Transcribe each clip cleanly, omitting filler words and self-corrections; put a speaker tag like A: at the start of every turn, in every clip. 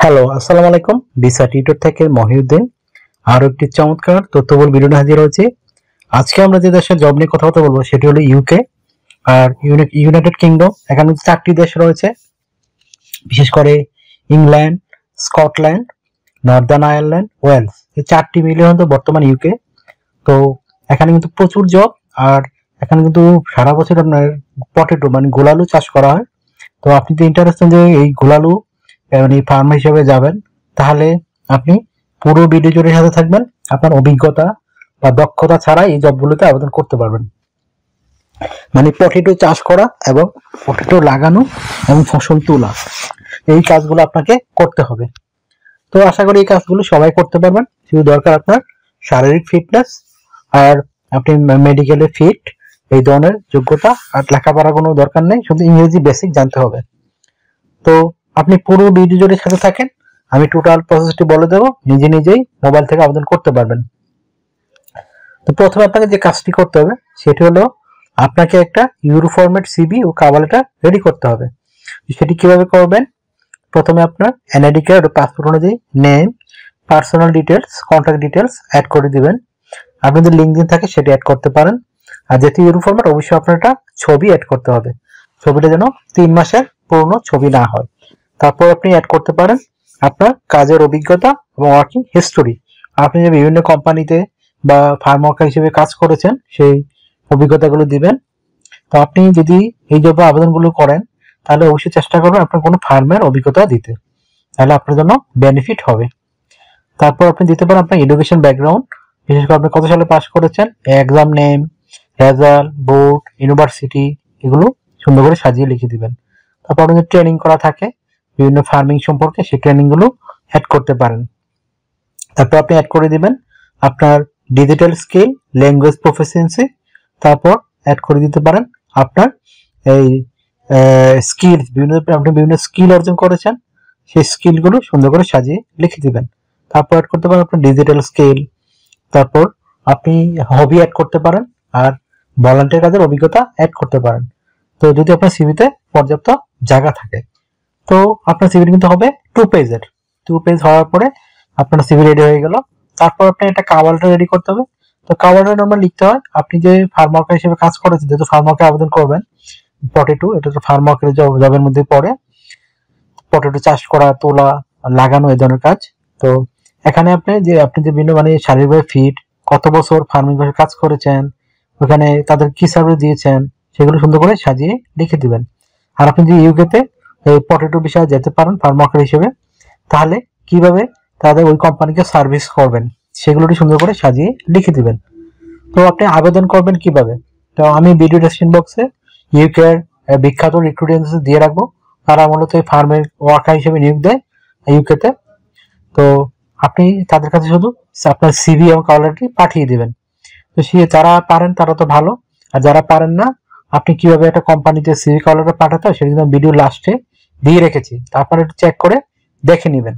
A: Hello, আসসালামু আলাইকুম। Visa tutor থেকে মহিউদ্দিন আরো একটি চমৎকার তথ্যবহুল ভিডিও নিয়ে হাজির হয়েছি। আজকে আমরা যে দেশের জব নিয়ে কথা বলবো সেটি হলো ইউকে আর ইউনাইটেড কিংডম। এখানে 4টি দেশ রয়েছে, বিশেষ করে England, Scotland, Northern Ireland, Wales. এই 4টি মিলিয়ে হয়তো বর্তমান ইউকে। তো এখানে কিন্তু প্রচুর জব, আর এখানে কিন্তু সারা বছর আপনার পটেটো মানে গোলালু চাষ করা হয়। তো আপনি তো ইন্টারেস্টেড যে এই গোলালু মানে ফার্মার হিসেবে যাবেন, তাহলে আপনি পুরো ভিডিও জুড়ে সাথে থাকবেন। আপনার অভিজ্ঞতা বা দক্ষতা ছাড়া এই জবগুলোতে আবেদন করতে পারবেন। মানে পটেটো চাষ করা এবং পটেটো লাগানো এবং ফসল তোলা, এই কাজগুলো আপনাকে করতে হবে। তো আশা করি এই কাজগুলো সবাই করতে পারবেন। শুধু দরকার আপনার শারীরিক ফিটনেস, আর আপনি মেডিকেলে ফিট, এই ধরনের যোগ্যতা। আর লেখাপড়ার কোনো দরকার নেই, শুধু ইংরেজি বেসিক জানতে হবে। তো আপনি পুরো ভিডিও জুড়ে সাথে থাকেন, আমি টোটাল প্রসেসটি বলে দেবো, নিজে নিজেই মোবাইল থেকে আবেদন করতে পারবেন। তো প্রথমে আপনাকে যে কাজটি করতে হবে সেটি হলো আপনাকে একটা ইউরো ফরম্যাট সিভি ও কভার লেটার রেডি করতে হবে। সেটি কিভাবে করবেন? প্রথমে আপনার এনআইডি কার্ড ও পাসপোর্ট অনুযায়ী name, personal details, contact details add করে দিবেন। আপনি যদি লিঙ্কডিন থাকে সেটি অ্যাড করতে পারেন। আর যেহেতু ইউরো ফরম্যাট, অবশ্যই আপনার একটা ছবি অ্যাড করতে হবে। ছবিটা যেন 3 মাসের পুরনো ছবি না হয়। তারপর আপনি অ্যাড করতে পারেন আপনার কাজের অভিজ্ঞতা এবং ওয়ার্কিং হিস্টোরি। আপনি যে বিভিন্ন কোম্পানিতে বা ফার্ম ওয়ার্কার হিসেবে কাজ করেছেন সেই অভিজ্ঞতাগুলো দিবেন। তো আপনি যদি এই জবে আবেদনগুলো করেন তাহলে অবশ্যই চেষ্টা করবেন আপনার কোনো ফার্মের অভিজ্ঞতা দিতে, তাহলে আপনার জন্য বেনিফিট হবে। তারপর আপনি দিতে পারেন আপনার এডুকেশন ব্যাকগ্রাউন্ড, বিশেষ করে আপনি কত সালে পাস করেছেন, exam name, result, board, university, এগুলো সুন্দর করে সাজিয়ে লিখে দিবেন। তারপর আপনি ট্রেনিং করা থাকে বিভিন্ন ফার্মিং সম্পর্কে, সেই ট্রেনিং গুলো অ্যাড করতে পারেন। তারপর আপনি অ্যাড করে দিবেন আপনার ডিজিটাল স্কিল, ল্যাঙ্গুয়েজ প্রফিসিয়েন্সি। তারপর অ্যাড করে দিতে পারেন আপনার এই স্কিল, আপনি বিভিন্ন স্কিল অর্জন করেছেন, সেই স্কিলগুলো সুন্দর করে সাজিয়ে লিখে দিবেন। তারপর অ্যাড করতে পারেন আপনার ডিজিটাল স্কিল। তারপর আপনি হবি অ্যাড করতে পারেন, আর ভলান্টিয়ার কাজের অভিজ্ঞতা অ্যাড করতে পারেন। তো যদি আপনার সিভিতে পর্যাপ্ত জায়গা থাকে, তো আপনার সিভি কিন্তু হবে 2 পেজের। 2 পেজ হওয়ার পরে আপনার সিভি রেডি হয়ে গেল। তারপর আপনি একটা কভার লেটার রেডি করতে হবে। তো কভার লেটার নরমাল লিখতে হয় আপনি যে ফার্ম ওয়ার্কার হিসেবে কাজ করেছেন, যেহেতু ফার্ম ওয়ার্কে আবেদন করবেন, পটেটো এটা তো ফার্ম ওয়ার্কের জবের মধ্যে পড়ে, পটেটো চাষ করা, তোলা, লাগানো, এই ধরনের কাজ। তো এখানে আপনি যে বিভিন্ন মানে শারীরিকভাবে ফিট, কত বছর ফার্মিং এর কাজ করেছেন, ওখানে তাদের কি সার্ভিস দিয়েছেন, সেগুলো সুন্দর করে সাজিয়ে লিখে দিবেন। আর আপনি যদি ইউকেতে এই পটেটো বিষয়ে যেতে পারেন ফার্ম ওয়ার্কার হিসেবে, তাহলে কিভাবে তাদের ওই কোম্পানিকে সার্ভিস করবেন সেগুলোটি সুন্দর করে সাজিয়ে লিখে দিবেন। তো আপনি আবেদন করবেন কিভাবে? তো আমি ভিডিও ডেসক্রিপশন বক্সে ইউকের বিখ্যাত রিক্রুট এজেন্সি দিয়ে রাখবো। তারা মূলত ফার্মের ওয়ার্কার হিসেবে নিয়োগ দেয় ইউকেতে। তো আপনি তাদের কাছে শুধু আপনার সিভি এবং কভার লেটারটি পাঠিয়ে দিবেন। তো যারা পারেন তারা তো ভালো, আর যারা পারেন না, আপনি কিভাবে একটা কোম্পানিতে সিভি কভার লেটার পাঠাতে হয় সেটা কিন্তু ভিডিও লাস্টে দিয়ে রেখেছি, তারপরে একটু চেক করে দেখে নেবেন।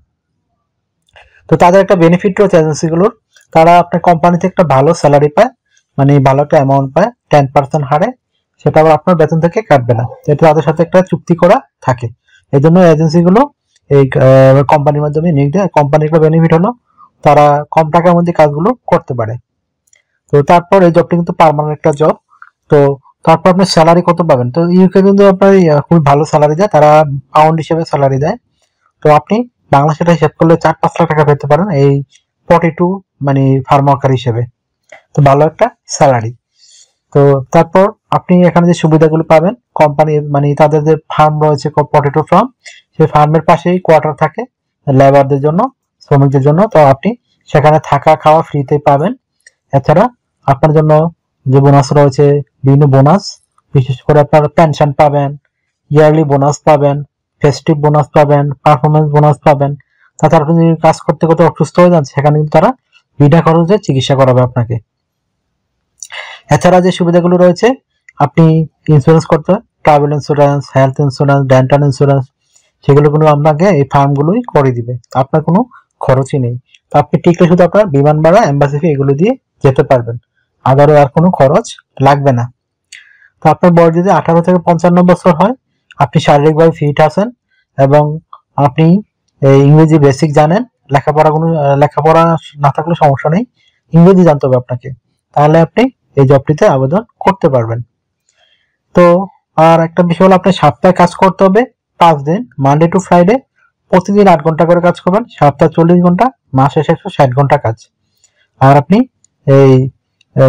A: তো তাদের একটা বেনিফিট রয়েছে এজেন্সিগুলোর, তারা আপনার কোম্পানিতে একটা ভালো স্যালারি পায়, মানে ভালো একটা অ্যামাউন্ট পায় 10% হারে, সেটা আবার আপনার বেতন থেকে কাটবে না। এটা তাদের সাথে একটা চুক্তি করা থাকে। এই জন্য এজেন্সিগুলো এই কোম্পানির মাধ্যমে নিয়োগ দেয়। কোম্পানির একটা বেনিফিট হলো তারা কম টাকার মধ্যে কাজগুলো করতে পারে। তো তারপর এই জবটা কিন্তু পার্মানেন্ট একটা জব। তো তারপর আপনি স্যালারি কত পাবেন? তো ইউকে কিন্তু আপনার খুবই ভালো স্যালারি দেয়, তারা পাউন্ড হিসেবে স্যালারি দেয়। তো আপনি বাংলা সেটা হিসাব করলে 4-5 লাখ টাকা পেতে পারেন এই 42 মানে ফার্ম ওয়ার্কার হিসেবে। তো ভালো একটা স্যালারি। তো তারপর আপনি এখানে যে সুবিধাগুলো পাবেন, কোম্পানি মানে তাদের যে ফার্ম রয়েছে পটেটো ফার্ম, সেই ফার্মের পাশেই কোয়ার্টার থাকে লেবারদের জন্য, শ্রমিকদের জন্য। তো আপনি সেখানে থাকা খাওয়া ফ্রিতে পাবেন। এছাড়া আপনার জন্য যে বোনাস রয়েছে, বিভিন্ন বোনাস, বিশেষ করে আপনার পেনশন পাবেন, ইয়ারলি বোনাস পাবেন, ফেস্টিভ বোনাস পাবেন, পারফরমেন্স বোনাস পাবেন। তাছাড়া আপনি যদি কাজ করতে করতে অসুস্থ হয়ে যান, সেখানে কিন্তু তারা বিনা খরচে চিকিৎসা করাবে আপনাকে। এছাড়া যে সুবিধাগুলো রয়েছে, আপনি ইন্স্যুরেন্স করতে হয়, travel insurance, health insurance, dental insurance, সেগুলো কিন্তু আপনাকে এই ফার্মগুলোই করে দিবে, আপনার কোনো খরচই নেই। তো আপনি টিকলে শুধু আপনার বিমান ভাড়া, এম্বাসি ফি এগুলো দিয়ে যেতে পারবেন, আদারও আর কোনো খরচ লাগবে না। তো আপনার বয়স যদি 18 থেকে 55 বছর হয়, আপনি শারীরিকভাবে ফিট আছেন এবং আপনি ইংরেজি বেসিক জানেন, লেখাপড়া না থাকলে সমস্যা নেই, ইংরেজি জানতে হবে আপনাকে, তাহলে আপনি এই জবটিতে আবেদন করতে পারবেন। তো আর একটা বিষয় হলো, আপনি সপ্তাহে কাজ করতে হবে 5 দিন, মানডে টু ফ্রাইডে, প্রতিদিন 8 ঘন্টা করে কাজ করবেন, সপ্তাহে 40 ঘন্টা, মাসে 160 ঘন্টা কাজ। আর আপনি এই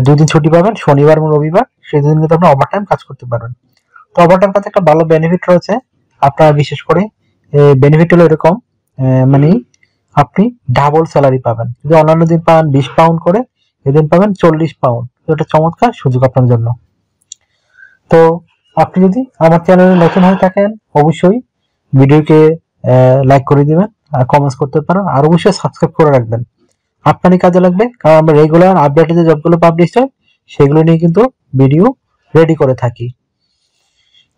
A: 2 দিন ছুটি পাবেন, শনিবার এবং রবিবার, সেই দিন কিন্তু আপনি ওভারটাইম কাজ করতে পারবেন। তো ওভারটাইম কাজে একটা ভালো বেনিফিট রয়েছে আপনার, বিশেষ করে বেনিফিট হলো এরকম, মানে আপনি ডাবল স্যালারি পাবেন। যদি অন্যান্য দিন পান 20 পাউন্ড করে, এদিন পাবেন 40 পাউন্ড। এটা চমৎকার সুযোগ আপনার জন্য। তো আপনি যদি আমার চ্যানেলে নতুন হয়ে থাকেন, অবশ্যই ভিডিওকে লাইক করে দিবেন, আর কমেন্টস করতে পারেন, আর অবশ্যই সাবস্ক্রাইব করে রাখবেন। আপনারই কাজে লাগবে, কারণ আমরা রেগুলার আপডেটে যে জবগুলো পাবলিশ হয় সেগুলো নিয়ে কিন্তু ভিডিও রেডি করে থাকি।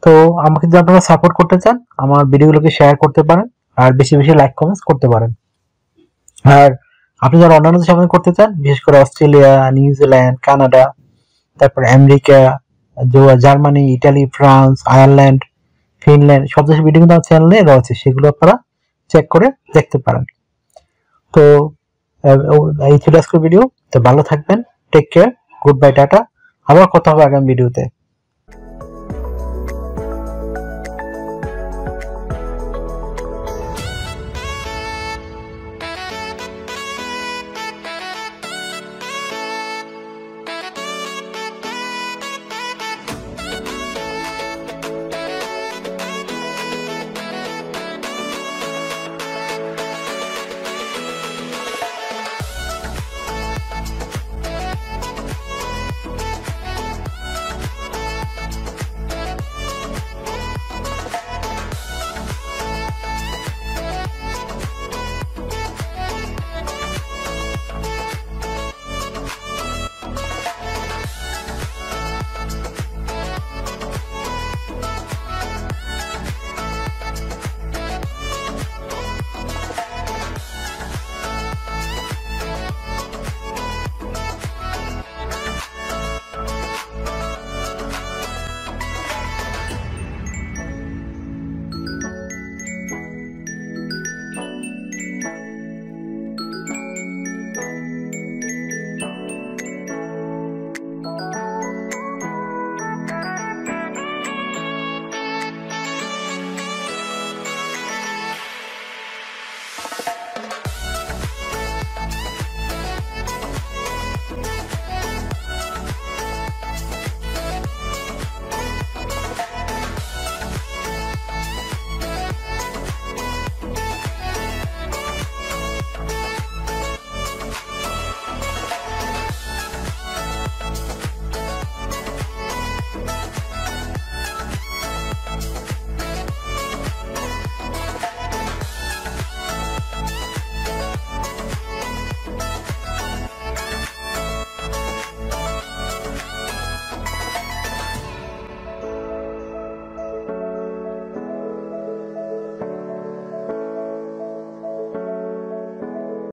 A: তো আমাকে যদি আপনারা সাপোর্ট করতে চান, আমার ভিডিওগুলোকে শেয়ার করতে পারেন, আর বেশি বেশি লাইক কমেন্টস করতে পারেন। আর আপনি যারা অন্যান্য দেশে আবেদন করতে চান, বিশেষ করে অস্ট্রেলিয়া, নিউজিল্যান্ড, কানাডা, তারপর America, Germany, Italy, France, Ireland, Finland, সব দেশের ভিডিও কিন্তু আমার চ্যানেলে রয়েছে, সেগুলো আপনারা চেক করে দেখতে পারেন। তো এই ছিল আজকের ভিডিও। তো ভালো থাকবেন, take care, good bye, tata. আবার কথা হবে আগামী ভিডিওতে।